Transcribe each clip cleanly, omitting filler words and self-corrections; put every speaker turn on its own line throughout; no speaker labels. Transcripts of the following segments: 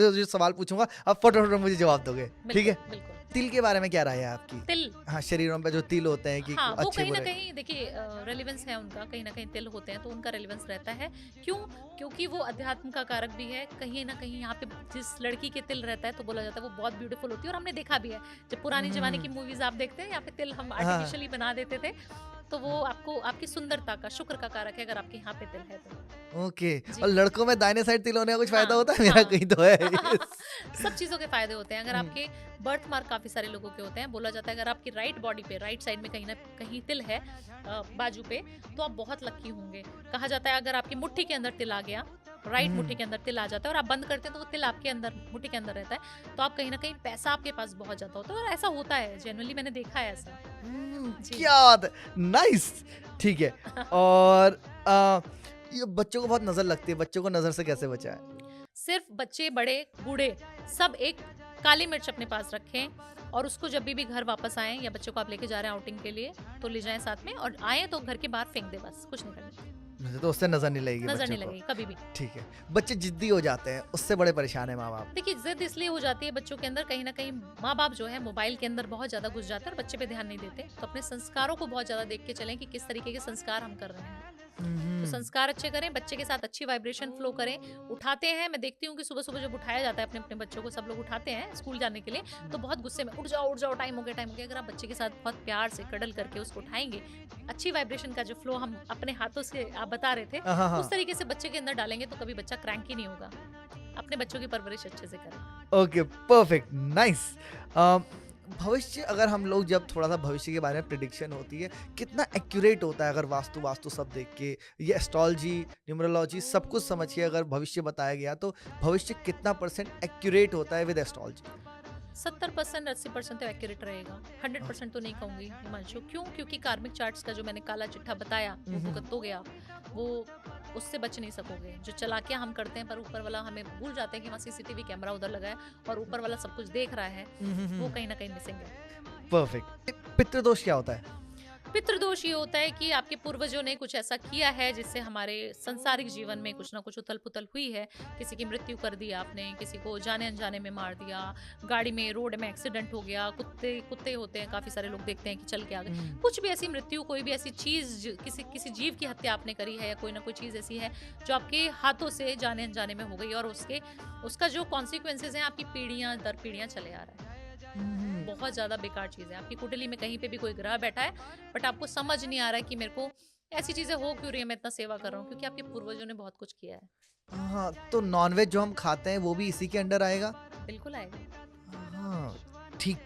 जो सवाल पूछूंगा आप फटाफट मुझे जवाब दोगे, ठीक है?
बिल्कुल बिल्कुल।
तिल के बारे में क्या राय है आपकी?
तिल,
हाँ, शरीरों पे जो तिल होते हैं कि
हाँ, वो
अच्छे
कहीं न
बुरे।
कहीं देखिए रेलेवेंस है उनका, कहीं न कहीं तिल होते हैं तो उनका रेलेवेंस रहता है। क्यों? क्योंकि वो अध्यात्म का कारक भी है। कहीं न कहीं यहाँ पे जिस लड़की के तिल रहता है तो बोला जाता है वो बहुत ब्यूटीफुल होती है, और हमने देखा भी है। जब पुराने ज़माने की
हम्म।
मूवीज़ आप देखते हैं, यहाँ पे तिल हम
हाँ।
आर्टिफिशियली बना देते थे, तो वो आपको आपकी सुंदरता का, शुक्र का कारक है अगर आपके यहाँ पे तिल है तो।
ओके। और
जी।
लड़कों में दाहिने साइड तिल होने का कुछ फायदा
हाँ,
होता है? मेरा
हाँ।
कहीं तो है।
सब चीज़ों के फ़ायदे होते हैं। अगर
हम्म,
आपके बर्थ मार्क काफ़ी सारे लोगों के होते हैं, बोला जाता है अगर आपकी राइट बॉडी पे, राइट साइड में कहीं न कहीं तिल है बाजू पे, तो आप बहुत लकी होंगे। कहा जाता है अगर आपकी मुट्ठी के अंदर तिल आ गया, राइट मुट्ठी
हम्म,
के अंदर तिल आ जाता है और आप बंद करते हैं तो वो तिल आपके अंदर, मुट्ठी के अंदर रहता है, तो आप कहीं न कहीं पैसा आपके पास बहुत ज़्यादा होता है, और ऐसा होता है, जेनुइनली मैंने देखा है ऐसा। जी।
क्या बात है, नाइस। ठीक है। और ये बच्चों को बहुत नजर लगती है, बच्चों को नजर से कैसे बचाएं?
सिर्फ बच्चे, बड़े, बूढ़े, सब एक काली मिर्च अपने पास रखें, और उसको जब भी घर वापस आएँ या बच्चों को आप लेके जा रहे हैं आउटिंग के लिए, तो ले जाएँ साथ में, और आएँ तो घर के बाहर फेंक दें बस, कुछ नहीं करना।
मुझे तो उससे नजर नहीं लगेगी
नज़र
बच्चों
नहीं
को।
लगेगी कभी भी।
ठीक है। बच्चे जिद्दी हो जाते हैं, उससे बड़े परेशान है माँ बाप।
देखिए, ज़िद इसलिए हो जाती है बच्चों के अंदर, कहीं न कहीं माँ-बाप जो है मोबाइल के अंदर बहुत ज़्यादा घुस जाते हैं और बच्चे पे ध्यान नहीं देते। तो अपने संस्कारों को बहुत ज़्यादा देख के चलें कि किस तरीके के संस्कार हम कर रहे हैं। तो
हम्म।
संस्कार अच्छे करें, बच्चे के साथ अच्छी वाइब्रेशन फ्लो करें। उठाते हैं, मैं देखती हूँ कि सुबह-सुबह जब उठाया जाता है अपने-अपने बच्चों को, सब लोग उठाते हैं स्कूल जाने के लिए, तो बहुत गुस्से में, उठ जाओ, टाइम हो गया, टाइम हो गया। अगर आप बच्चे के साथ बहुत प्यार से कडल करके उसको उठाएँगे, अच्छी वाइब्रेशन का जो फ्लो हम अपने हाथों से आप बता रहे थे,
हाँ हाँ
उस
हाँ।
तरीके से बच्चे के अंदर डालेंगे तो कभी बच्चा क्रैंकी नहीं होगा। अपने बच्चों की परवरिश अच्छे से करें।
Okay, perfect, nice. भविष्य, अगर हम लोग जब थोड़ा सा भविष्य के बारे में प्रिडिक्शन होती है, कितना एक्यूरेट होता है? अगर वास्तु वास्तु सब देख के, ये एस्ट्रोलॉजी, न्यूमरोलॉजी सब कुछ समझ के अगर भविष्य बताया गया, तो भविष्य कितना परसेंट एक्यूरेट होता है विद एस्ट्रोलॉजी?
70% 80% तो एक्यूरेट रहेगा। 100% तो नहीं कहूंगी हिमांशु। क्यों? क्योंकि कार्मिक चार्ट्स का जो मैंने काला चिट्ठा बताया वो भुगत तो गया, वो उससे बच नहीं सकोगे। जो चालाकियां हम करते हैं पर ऊपर वाला हमें भूल जाते हैं कि वहाँ सीसीटीवी कैमरा उधर लगा है और ऊपर वाला सब कुछ देख रहा है, वो कहीं ना कहीं मिसिंग है।
परफेक्ट। पितृदोष क्या होता है?
पितृदोष ये होता है कि आपके पूर्वजों ने कुछ ऐसा किया है जिससे हमारे सांसारिक जीवन में कुछ ना कुछ उथल पुथल हुई है। किसी की मृत्यु कर दी आपने, किसी को जाने अनजाने में मार दिया, गाड़ी में, रोड में एक्सीडेंट हो गया, कुत्ते कुत्ते होते हैं, काफी सारे लोग देखते हैं कि चल के आ गए, कुछ भी ऐसी मृत्यु, कोई भी ऐसी चीज, किसी किसी जीव की हत्या आपने करी है, या कोई ना कोई चीज ऐसी है जो आपके हाथों से जाने अनजाने में हो गई, और उसका जो कॉन्सिक्वेंसेज हैं आपकी पीढ़ियां दर पीढ़ियां चले आ रहा है। बहुत ज़्यादा बेकार चीज़ है। आपकी कुंडली में कहीं पे भी कोई ग्रह बैठा है, बट आपको समझ नहीं आ रहा है कि मेरे को ऐसी चीज़ें हो क्यों रही है, मैं इतना सेवा कर रहा हूँ, क्योंकि आपके पूर्वजों ने बहुत कुछ किया है।
हाँ, तो नॉनवेज जो हम खाते हैं वो भी इसी के अंडर आएगा?
बिल्कुल आएगा।
हाँ, ठीक।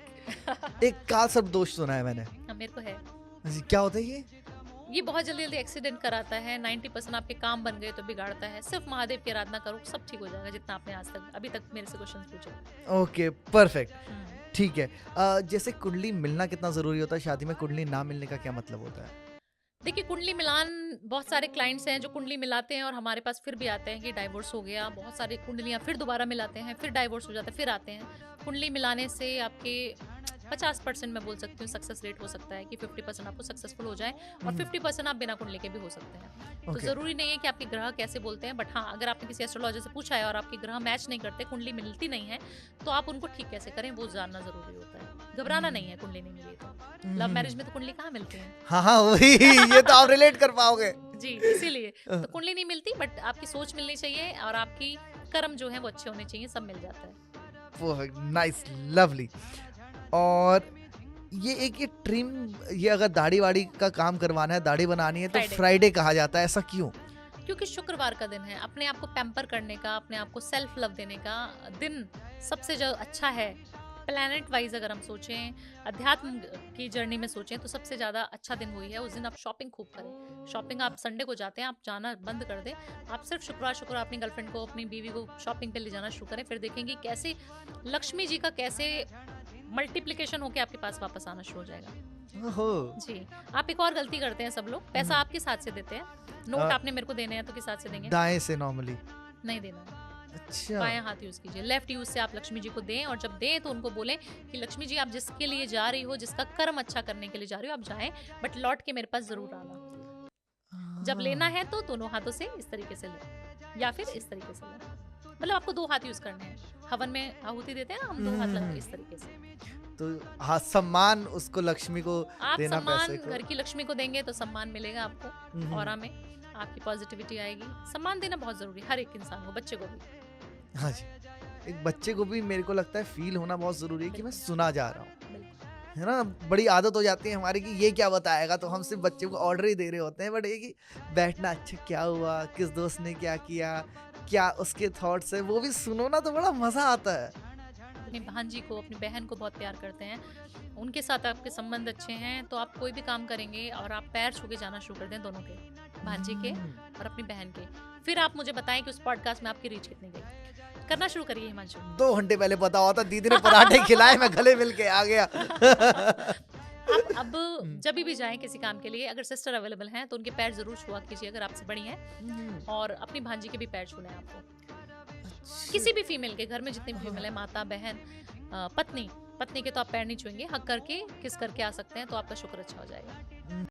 एक काल सर्प दोष सुना है मैंने।
हाँ, मेरे को है।
क्या होता है ये?
ये बहुत जल्दी-जल्दी एक्सीडेंट कराता है, 90% आपके काम बन गए तो बिगाड़ता है। सिर्फ महादेव की आराधना करो, सब ठीक हो जाएगा, जितना आपने आज तक अभी तक मेरे से क्वेश्चंस पूछे।
Okay, perfect.
हुँ।
ठीक है। जैसे कुंडली मिलना कितना ज़रूरी होता है? शादी में कुंडली ना मिलने का क्या मतलब होता है?
देखिए, कुंडली मिलान, बहुत सारे क्लाइंट्स हैं जो कुंडली मिलाते हैं और हमारे पास फिर भी आते हैं कि डाइवोर्स हो गया। बहुत सारी कुंडलियाँ फिर दोबारा मिलाते हैं, फिर डाइवोर्स हो जाता है, फिर आते हैं। कुंडली मिलाने से आपके 50% मैं बोल सकती हूँ सक्सेस रेट हो सकता है कि 50% आपको सक्सेसफुल हो जाए, और 50% आप बिना कुंडली के भी हो सकते हैं। तो
ओके।
ज़रूरी नहीं है कि आपके ग्रह कैसे बोलते हैं, बट हाँ, अगर आपने किसी एस्ट्रोलॉजर से पूछा है और आपके ग्रह मैच नहीं करते, कुंडली मिलती नहीं है, तो आप उनको ठीक कैसे करें वो जानना ज़रूरी होता है। घबराना नहीं है कुंडली नहीं मिली तो। लव मैरिज में तो कुंडली कहाँ मिलती है?
हाँ, हाँ, वही। ये तो आप रिलेट कर पाओगे।
जी, इसीलिए तो कुंडली नहीं मिलती, बट आपकी सोच मिलनी चाहिए और आपकी कर्म जो है वो अच्छे होने चाहिए, सब मिल जाता है।
Perfect, nice, lovely. और ये ट्रिम, ये अगर दाढ़ी-वाढ़ी का काम करवाना है, दाढ़ी बनानी है, तो
फ्राइडे,
फ्राइडे कहा जाता है, ऐसा क्यों?
क्योंकि शुक्रवार का दिन है, अपने आप को पैम्पर करने का, अपने आप को सेल्फ लव देने का दिन सबसे जो अच्छा है। प्लैनेट वाइज अगर हम सोचें, अध्यात्म की जर्नी में सोचें, तो सबसे ज़्यादा अच्छा दिन वही है। उस दिन आप शॉपिंग खूब करें। शॉपिंग आप संडे को जाते हैं, आप जाना बंद कर दें। आप सिर्फ शुक्रवार अपनी गर्लफ्रेंड को, अपनी बीवी को शॉपिंग पे ले जाना शुरू करें, फिर देखेंगे कैसे लक्ष्मी जी का कैसे मल्टीप्लिकेशन होके आपके पास वापस आना शुरू हो जाएगा।
ओहो!
जी। आप एक और गलती करते हैं सब लोग, पैसा आप किस हाथ से देते हैं? नोट आपने मेरे को देने हैं तो किस हाथ से देंगे?
दाएँ से नॉर्मली।
नहीं देना है।
अच्छा।
बायां हाथ यूज कीजिए। लेफ्ट यूज से आप लक्ष्मी जी को दें, और जब दें तो उनको बोलें कि लक्ष्मी जी, आप जिसके लिए जा रही हो, जिसका कर्म अच्छा करने के लिए जा रही हो, आप जाएं, बट लौट के मेरे पास जरूर आना। जब लेना
हाँ।
है तो दोनों हाथों से इस तरीके से लें, या फिर इस तरीके से लें। मतलब आपको 2 हाथ यूज करने हैं। हवन में आहुति देते हैं ना हम, 2 हाथ लगा इस तरीके से।
तो हाँ, सम्मान उसको लक्ष्मी को
आप
देना, पैसे
सम्मान
को।
घर की लक्ष्मी को देंगे तो सम्मान मिलेगा आपको,
हम्म,
ऑरा में आपकी पॉजिटिविटी आएगी। सम्मान देना बहुत जरूरी है हर एक इंसान को, बच्चे को भी।
हाँ जी। एक बच्चे को भी मेरे को लगता है फील होना बहुत जरूरी है कि मैं
बिल्कुल।
सुना जा रहा हूँ,
बिल्कुल।
है ना। बड़ी आदत हो जाती है हमारी कि ये क्या बताएगा, तो हम सिर्फ बच्चे को ऑर्डर ही दे रहे होते हैं, बट ये कि बैठना, अच्छा क्या हुआ, किस दोस्त ने क्या किया, क्या उसके थॉट्स है, वो भी सुनो ना, तो बड़ा मजा आता है।
अपनी भांजी को, अपनी बहन को बहुत प्यार करते हैं, उनके साथ आपके संबंध अच्छे हैं, तो आप कोई भी काम करेंगे और आप पैर छू के जाना शुरू कर दें, दोनों के, भांजी के और अपनी बहन के। फिर आप मुझे बताएं कि उस पॉडकास्ट में आपकी रीच कितनी गई। करना शुरू करिए हिमांशु।
2 घंटे पहले पता होता, दीदी ने पराठे खिलाए, मैं गले मिल के आ गया।
आप अब जब भी जाएं किसी काम के लिए, अगर सिस्टर अवेलेबल हैं तो उनके पैर जरूर छुआ कीजिए अगर आपसे बड़ी हैं, और अपनी भांजी के भी पैर छूने हैं आपको। किसी भी फीमेल के घर में जितनी भी फीमेल है, माता, बहन, पत्नी के तो आप पैर नहीं छुएंगे, हक करके किस करके आ सकते हैं, तो आपका शुक्र अच्छा हो जाएगा।